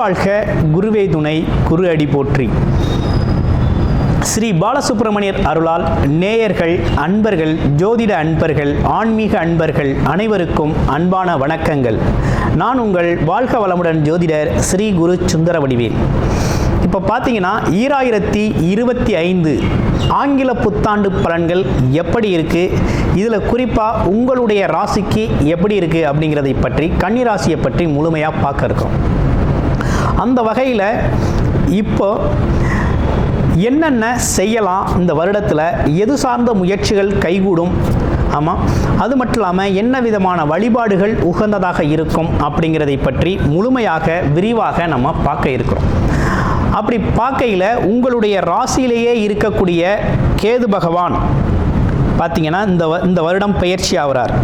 குருவாழ்க குருவே துணை குரு அடி போற்றி. ஸ்ரீ பாலசுப்பிரமணியர் அருளால் நேயர்கள், அன்பர்கள், ஜோதிட அன்பர்கள், ஆன்மீக அன்பர்கள் அனைவருக்கும் அன்பான வணக்கங்கள். நான் உங்கள் வாழ்க வளமுடன் ஜோதிடர் ஸ்ரீ குரு சுந்தரவடிவேல். இப்போ பார்த்தீங்கன்னா 2025 ஆங்கில புத்தாண்டு பலன்கள் எப்படி இருக்குது, இதில் குறிப்பாக உங்களுடைய ராசிக்கு எப்படி இருக்குது அப்படிங்கிறதை பற்றி, கன்னிராசியை பற்றி முழுமையாக பார்க்க இருக்கோம். அந்த வகையில் இப்போ என்னென்ன செய்யலாம், இந்த வருடத்தில் எது சார்ந்த முயற்சிகள் கைகூடும், ஆமாம், அது மட்டும் இல்லாமல் என்ன விதமான வழிபாடுகள் உகந்ததாக இருக்கும் அப்படிங்கிறதை பற்றி முழுமையாக விரிவாக நம்ம பார்க்க இருக்கிறோம். அப்படி பார்க்கையில் உங்களுடைய ராசியிலேயே இருக்கக்கூடிய கேது பகவான் பார்த்தீங்கன்னா இந்த வருடம் பயிற்சி ஆகிறார்.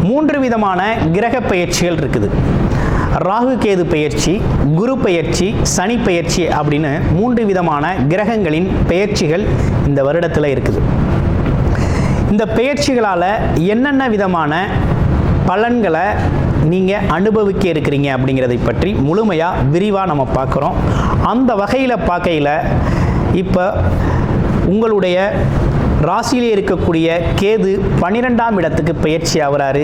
3 விதமான கிரக பயிற்சிகள் இருக்குது. ராகு கேது பயிற்சி, குரு பயிற்சி, சனி பயிற்சி அப்படின்னு 3 விதமான கிரகங்களின் பயிற்சிகள் இந்த வருடத்தில் இருக்குது. இந்த பயிற்சிகளால் என்னென்ன விதமான பலன்களை நீங்கள் அனுபவிக்க இருக்கிறீங்க அப்படிங்கிறதை பற்றி முழுமையாக விரிவாக நம்ம பார்க்குறோம். அந்த வகையில் பார்க்கையில் இப்போ உங்களுடைய ராசியிலே இருக்கக்கூடிய கேது 12ஆம் இடத்துக்கு பயிற்சி ஆகிறாரு.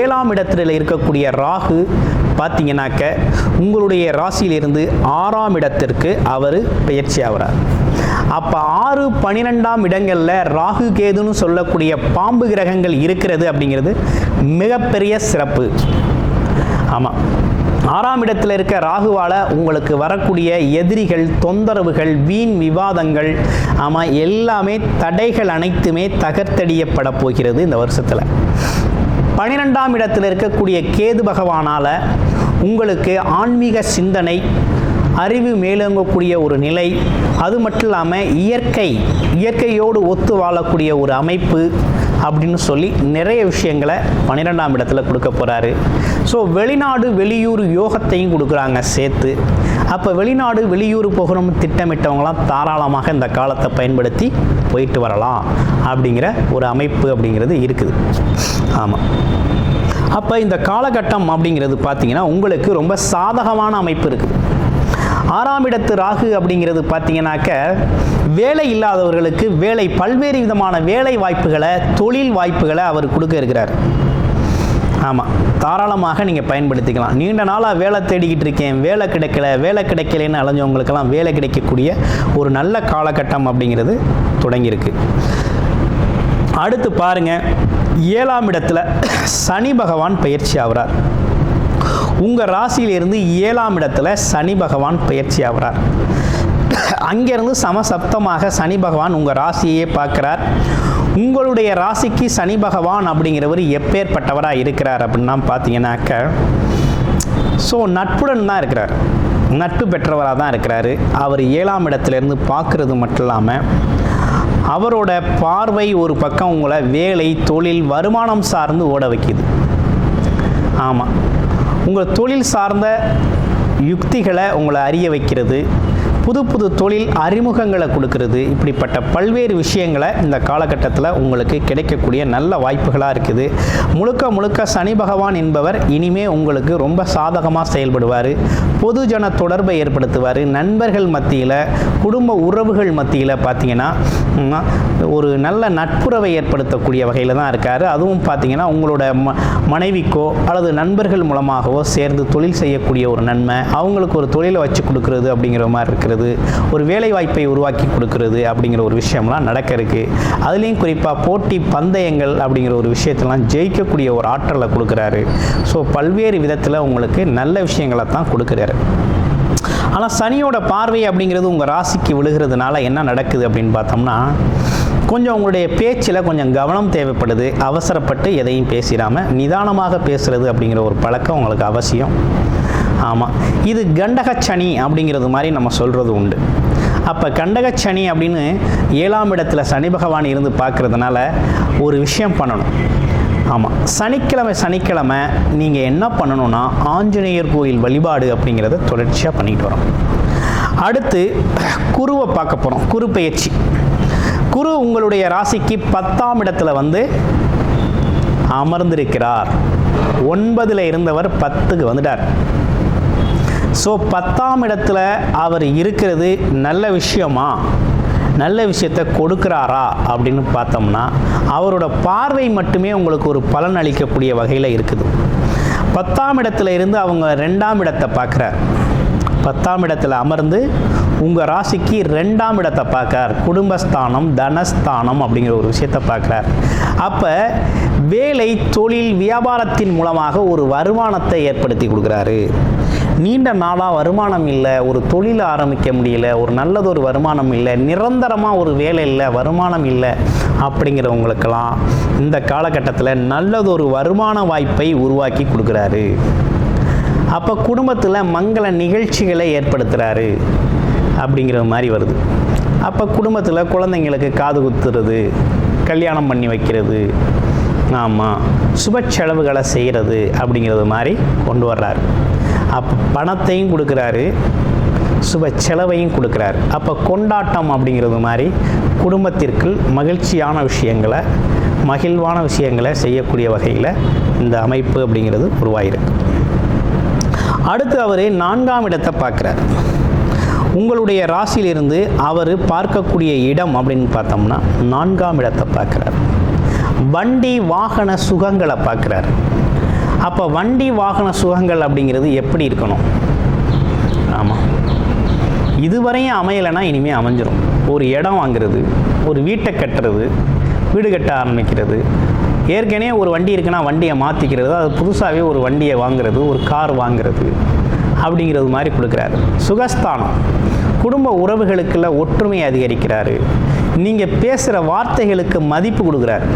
7ஆம் இடத்துல இருக்கக்கூடிய ராகு பார்த்தீங்கன்னாக்க உங்களுடைய ராசியிலிருந்து 6ஆம் இடத்திற்கு அவர் பயிற்சி ஆகிறார். அப்போ 6, 12ஆம் இடங்களில் ராகு கேதுன்னு சொல்லக்கூடிய பாம்பு கிரகங்கள் இருக்கிறது அப்படிங்கிறது மிகப்பெரிய சிறப்பு. ஆமாம், 6ஆம் இடத்தில் இருக்க ராகுவால் உங்களுக்கு வரக்கூடிய எதிரிகள், தொந்தரவுகள், வீண் விவாதங்கள், ஆமாம், எல்லாமே தடைகள் அனைத்துமே தகர்த்தடியப்பட போகிறது இந்த வருஷத்தில். 12ஆம் இடத்தில் இருக்கக்கூடிய கேது பகவானால் உங்களுக்கு ஆன்மீக சிந்தனை, அறிவு மேலோங்கக்கூடிய ஒரு நிலை, அது மட்டும் இல்லாமல் இயற்கையோடு ஒத்து வாழக்கூடிய ஒரு அமைப்பு அப்படின்னு சொல்லி நிறைய விஷயங்களை 12ஆம் இடத்துல கொடுக்க போகிறாரு. ஸோ வெளிநாடு வெளியூர் யோகத்தையும் கொடுக்குறாங்க சேர்த்து. அப்போ வெளிநாடு வெளியூர் போகணும்னு திட்டமிட்டவங்களாம் தாராளமாக இந்த காலத்தை பயன்படுத்தி போயிட்டு வரலாம் அப்படிங்கிற ஒரு அமைப்பு அப்படிங்கிறது இருக்குது. ஆமாம், அப்போ இந்த காலகட்டம் அப்படிங்கிறது பார்த்தீங்கன்னா உங்களுக்கு ரொம்ப சாதகமான அமைப்பு இருக்குது. 6ஆம் இடத்து ராகு அப்படிங்கிறது பார்த்தீங்கன்னாக்க வேலை இல்லாதவர்களுக்கு வேலை, பல்வேறு விதமான வேலை வாய்ப்புகளை, தொழில் வாய்ப்புகளை அவர் கொடுக்க இருக்கிறார். ஆமாம், தாராளமாக நீங்கள் பயன்படுத்திக்கலாம். நீண்ட நாளாக வேலை தேடிக்கிட்டு இருக்கேன், வேலை கிடைக்கலன்னு அலைஞ்சவங்களுக்கெல்லாம் வேலை கிடைக்கக்கூடிய ஒரு நல்ல காலகட்டம் அப்படிங்கிறது தொடங்கியிருக்கு. அடுத்து பாருங்கள், 7ஆம் இடத்துல சனி பகவான் பயிற்சி ஆகிறார். உங்கள் ராசியிலிருந்து 7ஆம் இடத்துல சனி பகவான் பயிற்சி ஆகிறார். அங்கேருந்து சமசப்தமாக சனி பகவான் உங்கள் ராசியே பார்க்குறார். உங்களுடைய ராசிக்கு சனி பகவான் அப்படிங்கிறவர் எப்பேற்பட்டவராக இருக்கிறார் அப்படின்னா பார்த்தீங்கன்னாக்க, ஸோ நட்புடன் தான் இருக்கிறார், நட்பு பெற்றவராக தான் இருக்கிறாரு. அவர் 7ஆம் இடத்துலேருந்து பார்க்குறது மட்டும் இல்லாமல் அவரோட பார்வை ஒரு பக்கம் உங்களை வேலை, தொழில், வருமானம் சார்ந்து ஓட வைக்குது. ஆமாம், உங்கள் தொழில் சார்ந்த யுக்திகளை உங்களை அறிய வைக்கிறது, புது புது தொழில் அறிமுகங்களை கொடுக்கறது, இப்படிப்பட்ட பல்வேறு விஷயங்களை இந்த காலகட்டத்தில் உங்களுக்கு கிடைக்கக்கூடிய நல்ல வாய்ப்புகளாக இருக்குது. முழுக்க சனி பகவான் என்பவர் இனிமே உங்களுக்கு ரொம்ப சாதகமாக செயல்படுவார். பொதுஜன தொடர்பை ஏற்படுத்துவார். நண்பர்கள் மத்தியில், குடும்ப உறவுகள் மத்தியில் பார்த்தீங்கன்னா ஒரு நல்ல நட்புறவை ஏற்படுத்தக்கூடிய வகையில் தான் இருக்கார். அதுவும் பார்த்தீங்கன்னா உங்களோட மனைவிக்கோ அல்லது நண்பர்கள் மூலமாகவோ சேர்ந்து தொழில் செய்யக்கூடிய ஒரு நன்மை, அவங்களுக்கு ஒரு தொழிலை வச்சு கொடுக்கறது அப்படிங்கிற மாதிரி இருக்கிறது, ஒரு வேலை வாய்ப்பை உருவாக்கி கொடுக்கறது அப்படிங்கிற ஒரு விஷயம்லாம் நடக்க இருக்கு. அதுலேயும் குறிப்பாக போட்டி பந்தயங்கள் அப்படிங்கிற ஒரு விஷயத்தெல்லாம் ஜெயிக்கக்கூடிய ஒரு ஆற்றலை கொடுக்குறாரு. ஸோ பல்வேறு விதத்தில் உங்களுக்கு நல்ல விஷயங்களை தான் கொடுக்குறாரு. ஆனால் சனியோட பார்வை அப்படிங்கிறது உங்கள் ராசிக்கு விழுகிறதுனால என்ன நடக்குது அப்படின்னு பார்த்தோம்னா, கொஞ்சம் உங்களுடைய பேச்சில் கொஞ்சம் கவனம் தேவைப்படுது. அவசரப்பட்டு எதையும் பேசிடாமல் நிதானமாக பேசுகிறது அப்படிங்கிற ஒரு பழக்கம் உங்களுக்கு அவசியம். ஆமாம், இது கண்டகச்சனி அப்படிங்கிறது மாதிரி நம்ம சொல்கிறது உண்டு. அப்போ கண்டகச்சனி அப்படின்னு 7ஆம் இடத்துல சனி பகவான் இருந்து பார்க்குறதுனால ஒரு விஷயம் பண்ணணும். ஆமாம், சனிக்கிழமை நீங்கள் என்ன பண்ணணும்னா ஆஞ்சநேயர் கோயில் வழிபாடு அப்படிங்கிறத தொடர்ச்சியாக பண்ணிட்டு வரோம். அடுத்து குருவை பார்க்க போகிறோம். குரு பயிற்சி. குரு உங்களுடைய ராசிக்கு 10ஆம் இடத்துல வந்து அமர்ந்திருக்கிறார். 9ல் இருந்தவர் 10க்கு வந்துட்டார். ஸோ 10ஆம் இடத்துல அவர் இருக்கிறது நல்ல விஷயமா, நல்ல விஷயத்தை கொடுக்குறாரா அப்படின்னு பார்த்தோம்னா அவரோட பார்வை மட்டுமே உங்களுக்கு ஒரு பலன் அளிக்கக்கூடிய வகையில் இருக்குது. 10ஆம் இடத்துல இருந்து அவங்க 2ஆம் இடத்தை பார்க்குறார். 10ஆம் இடத்துல அமர்ந்து உங்கள் ராசிக்கு 2ஆம் இடத்தை பார்க்குறார். குடும்பஸ்தானம், தனஸ்தானம் அப்படிங்கிற ஒரு விஷயத்தை பார்க்குறார். அப்போ வேலை, தொழில், வியாபாரத்தின் மூலமாக ஒரு வருமானத்தை ஏற்படுத்தி கொடுக்குறாரு. நீண்ட நாளாக வருமானம் இல்லை, ஒரு தொழில் ஆரம்பிக்க முடியல, ஒரு நல்லதொரு வருமானம் இல்லை, நிரந்தரமாக ஒரு வேலை இல்லை, வருமானம் இல்லை அப்படிங்கிறவங்களுக்கெல்லாம் இந்த காலகட்டத்தில் நல்லதொரு வருமான வாய்ப்பை உருவாக்கி கொடுக்குறாரு. அப்போ குடும்பத்தில் மங்கள நிகழ்ச்சிகளை ஏற்படுத்துகிறாரு அப்படிங்கிற மாதிரி வருது. அப்போ குடும்பத்தில் குழந்தைங்களுக்கு காது குத்துறது, கல்யாணம் பண்ணி வைக்கிறது, ஆமாம், சுப செலவுகளை செய்கிறது அப்படிங்கிறது மாதிரி கொண்டு வர்றாரு. அப்போ பணத்தையும் கொடுக்குறாரு, சுப செலவையும் கொடுக்குறாரு. அப்போ கொண்டாட்டம் அப்படிங்கிறது மாதிரி குடும்பத்திற்கு மகிழ்ச்சியான விஷயங்களை, மகிழ்வான விஷயங்களை செய்யக்கூடிய வகையில் இந்த அமைப்பு அப்படிங்கிறது உருவாயிருக்கு. அடுத்து அவர் 4ஆம் இடத்தை பார்க்குறார். உங்களுடைய ராசியிலிருந்து அவர் பார்க்கக்கூடிய இடம் அப்படின்னு பார்த்தோம்னா 4ஆம் இடத்தை பார்க்குறார். வண்டி வாகன சுகங்களை பார்க்குறார். அப்போ வண்டி வாகன சுகங்கள் அப்படிங்கிறது எப்படி இருக்கணும்? ஆமாம், இதுவரையும் அமையலைன்னா இனிமேல் அமைஞ்சிரும். ஒரு இடம் வாங்கிறது, ஒரு வீட்டை கட்டுறது, வீடு கட்ட ஆரம்பிக்கிறது, ஏற்கனவே ஒரு வண்டி இருக்குன்னா வண்டியை மாற்றிக்கிறது, அது புதுசாகவே ஒரு வண்டியை வாங்கிறது, ஒரு கார் வாங்கிறது அப்படிங்கிறது மாதிரி கொடுக்குறாரு. சுகஸ்தானம், குடும்ப உறவுகளுக்குள்ள ஒற்றுமை அதிகரிக்கிறாரு. நீங்கள் பேசுகிற வார்த்தைகளுக்கு மதிப்பு கொடுக்குறாரு.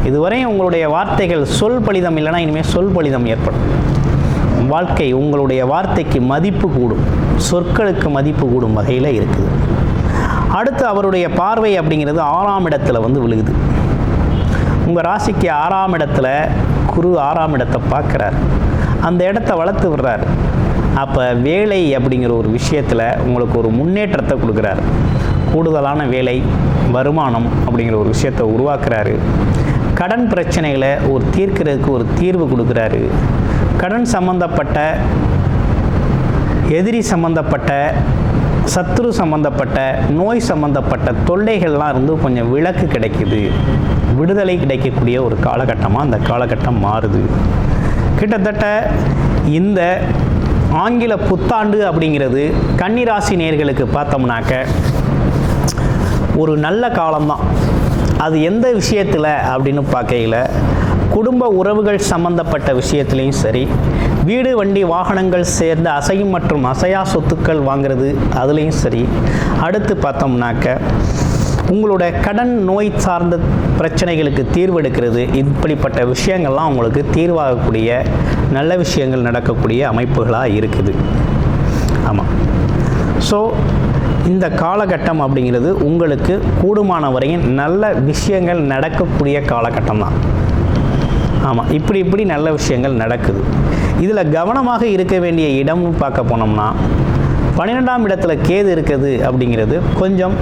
இதுவரையும் உங்களுடைய வார்த்தைகள் சொல் பலிதம் இல்லைன்னா இனிமேல் சொல் பலிதம் ஏற்படும். வாழ்க்கை, உங்களுடைய வார்த்தைக்கு மதிப்பு கூடும், சொற்களுக்கு மதிப்பு கூடும் வகையில் இருக்குது. அடுத்து அவருடைய பார்வை அப்படிங்கிறது 6ஆம் இடத்துல வந்து விழுகுது. உங்கள் ராசிக்கு 6ஆம் இடத்துல குரு 6ஆம் இடத்தை பார்க்குறார். அந்த இடத்த வளர்த்து விடுறார். அப்போ வேலை அப்படிங்கிற ஒரு விஷயத்தில் உங்களுக்கு ஒரு முன்னேற்றத்தை கொடுக்குறாரு. கூடுதலான வேலை, வருமானம் அப்படிங்கிற ஒரு விஷயத்தை உருவாக்குறாரு. கடன் பிரச்சனைகளை ஒரு தீர்க்கிறதுக்கு ஒரு தீர்வு கொடுக்குறாரு. கடன் சம்பந்தப்பட்ட, எதிரி சம்பந்தப்பட்ட, சத்துரு சம்பந்தப்பட்ட, நோய் சம்பந்தப்பட்ட தொல்லைகள்லாம் இருந்து கொஞ்சம் விலக்கு கிடைக்குது, விடுதலை கிடைக்கக்கூடிய ஒரு காலகட்டமாக அந்த காலகட்டம் மாறுது. கிட்டத்தட்ட இந்த ஆங்கில புத்தாண்டு அப்படிங்கிறது கன்னிராசி நேயர்களுக்கு பார்த்தோம்னாக்க ஒரு நல்ல காலம்தான். அது எந்த விஷயத்தில் அப்படின்னு பார்க்கையில் குடும்ப உறவுகள் சம்பந்தப்பட்ட விஷயத்துலேயும் சரி, வீடு, வண்டி, வாகனங்கள் சேர்ந்த அசையும் மற்றும் அசையா சொத்துக்கள் வாங்கிறது அதுலேயும் சரி. அடுத்து பார்த்தோம்னாக்க உங்களோட கடன், நோய் சார்ந்த பிரச்சனைகளுக்கு தீர்வு எடுக்கிறது, இப்படிப்பட்ட விஷயங்கள்லாம் உங்களுக்கு தீர்வாகக்கூடிய நல்ல விஷயங்கள் நடக்கக்கூடிய அமைப்புகளாக இருக்குது. ஆமாம். ஸோ இந்த காலகட்டம் அப்படிங்கிறது உங்களுக்கு கூடுமான வரையும் நல்ல விஷயங்கள் நடக்கக்கூடிய காலகட்டம் தான். ஆமாம், இப்படி நல்ல விஷயங்கள் நடக்குது. இதில் கவனமாக இருக்க வேண்டிய இடம்னு பார்க்க போனோம்னா 12ஆம் இடத்துல கேது இருக்குது அப்படிங்கிறது கொஞ்சம்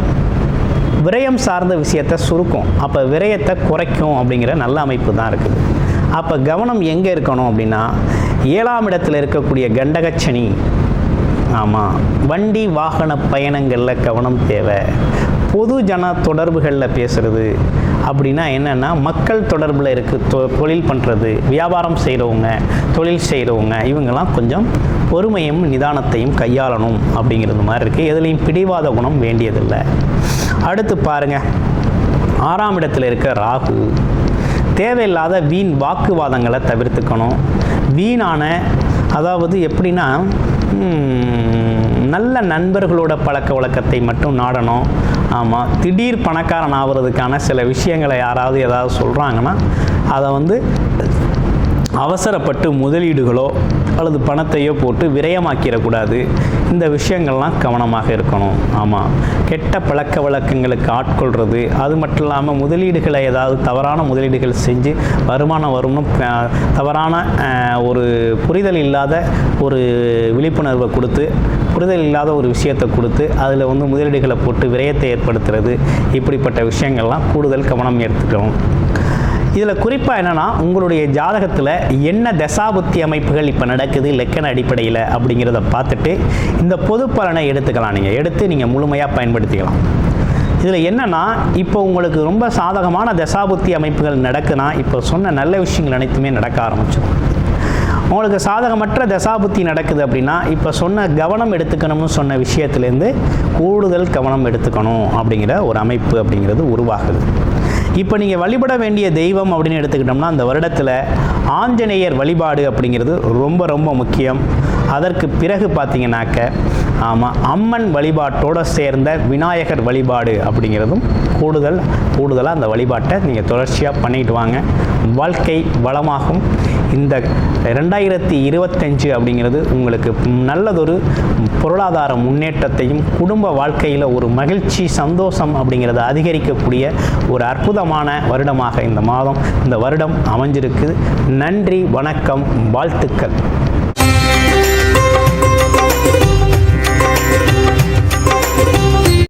விரயம் சார்ந்த விஷயத்தை சுருக்கும். அப்போ விரயத்தை குறைக்கும் அப்படிங்கிற நல்ல அமைப்பு தான் இருக்குது. அப்போ கவனம் எங்கே இருக்கணும் அப்படின்னா 7ஆம் இடத்துல இருக்கக்கூடிய கண்டகச்சனி. ஆமாம், வண்டி வாகன பயணங்களில் கவனம் தேவை. பொது ஜன தொடர்புகளில் பேசுகிறது அப்படின்னா என்னென்னா மக்கள் தொடர்பில் தொழில் பண்ணுறது, வியாபாரம் செய்கிறவங்க, தொழில் செய்கிறவங்க, இவங்கெல்லாம் கொஞ்சம் பொறுமையும் நிதானத்தையும் கையாளணும் அப்படிங்கிறது மாதிரி இருக்குது. எதுலேயும் பிடிவாத குணம் வேண்டியதில்லை. அடுத்து பாருங்கள், 6ஆம் இடத்துல இருக்க ராகு. தேவையில்லாத வீண் வாக்குவாதங்களை தவிர்த்துக்கணும். வீணான, அதாவது எப்படின்னா நல்ல நண்பர்களோட பழக்க வழக்கத்தை மட்டும் நாடணும். ஆமாம், திடீர் பணக்காரன் ஆகிறதுக்கான சில விஷயங்களை யாராவது ஏதாவது சொல்கிறாங்கன்னா அதை அவசரப்பட்டு முதலீடுகளோ அல்லது பணத்தையோ போட்டு விரயமாக்கிடக்கூடாது. இந்த விஷயங்கள்லாம் கவனமாக இருக்கணும். ஆமாம், கெட்ட பழக்க வழக்கங்களுக்கு ஆட்கொள்வது, அது மட்டும் இல்லாமல் முதலீடுகளை ஏதாவது தவறான முதலீடுகள் செஞ்சு வருமானம் வரும்னு தவறான ஒரு புரிதல் இல்லாத ஒரு விழிப்புணர்வை கொடுத்து, புரிதல் இல்லாத ஒரு விஷயத்தை கொடுத்து அதில் முதலீடுகளை போட்டு விரயத்தை ஏற்படுத்துறது, இப்படிப்பட்ட விஷயங்கள்லாம் கூடுதல் கவனம் எடுத்துக்கணும். இதில் குறிப்பாக என்னென்னா, உங்களுடைய ஜாதகத்தில் என்ன தசாபுத்தி அமைப்புகள் இப்போ நடக்குது லக்கண அடிப்படையில் அப்படிங்கிறத பார்த்துட்டு இந்த பொது பலனை எடுத்துக்கலாம். நீங்கள் எடுத்து நீங்கள் முழுமையாக பயன்படுத்திக்கலாம். இதில் என்னென்னா, இப்போ உங்களுக்கு ரொம்ப சாதகமான தசாபுத்தி அமைப்புகள் நடக்குன்னா இப்போ சொன்ன நல்ல விஷயங்கள் அனைத்துமே நடக்க ஆரம்பிச்சிடும். உங்களுக்கு சாதகமற்ற தசாபுத்தி நடக்குது அப்படின்னா இப்போ சொன்ன கவனம் எடுத்துக்கணும்னு சொன்ன விஷயத்துலேருந்து கூடுதல் கவனம் எடுத்துக்கணும் அப்படிங்கிற ஒரு அமைப்பு அப்படிங்கிறது உருவாகுது. இப்போ நீங்கள் வழிபட வேண்டிய தெய்வம் அப்படின்னு எடுத்துக்கிட்டோம்னா அந்த வருடத்தில் ஆஞ்சநேயர் வழிபாடு அப்படிங்கிறது ரொம்ப ரொம்ப முக்கியம். அதற்கு பிறகு பார்த்தீங்கன்னாக்க அம்மன் வழிபாட்டோடு சேர்ந்த விநாயகர் வழிபாடு அப்படிங்கிறதும் கூடுதலாக அந்த வழிபாட்டை நீங்கள் தொடர்ச்சியாக பண்ணிட்டு வாங்க. வாழ்க்கை வளமாகும். இந்த 2025 அப்படிங்கிறது உங்களுக்கு நல்லதொரு பொருளாதார முன்னேற்றத்தையும் குடும்ப வாழ்க்கையில் ஒரு மகிழ்ச்சி சந்தோஷம் அப்படிங்கிறத அதிகரிக்கக்கூடிய ஒரு அற்புதமான வருடமாக இந்த வருடம் அமைஞ்சிருக்கு. நன்றி, வணக்கம், வாழ்த்துக்கள்.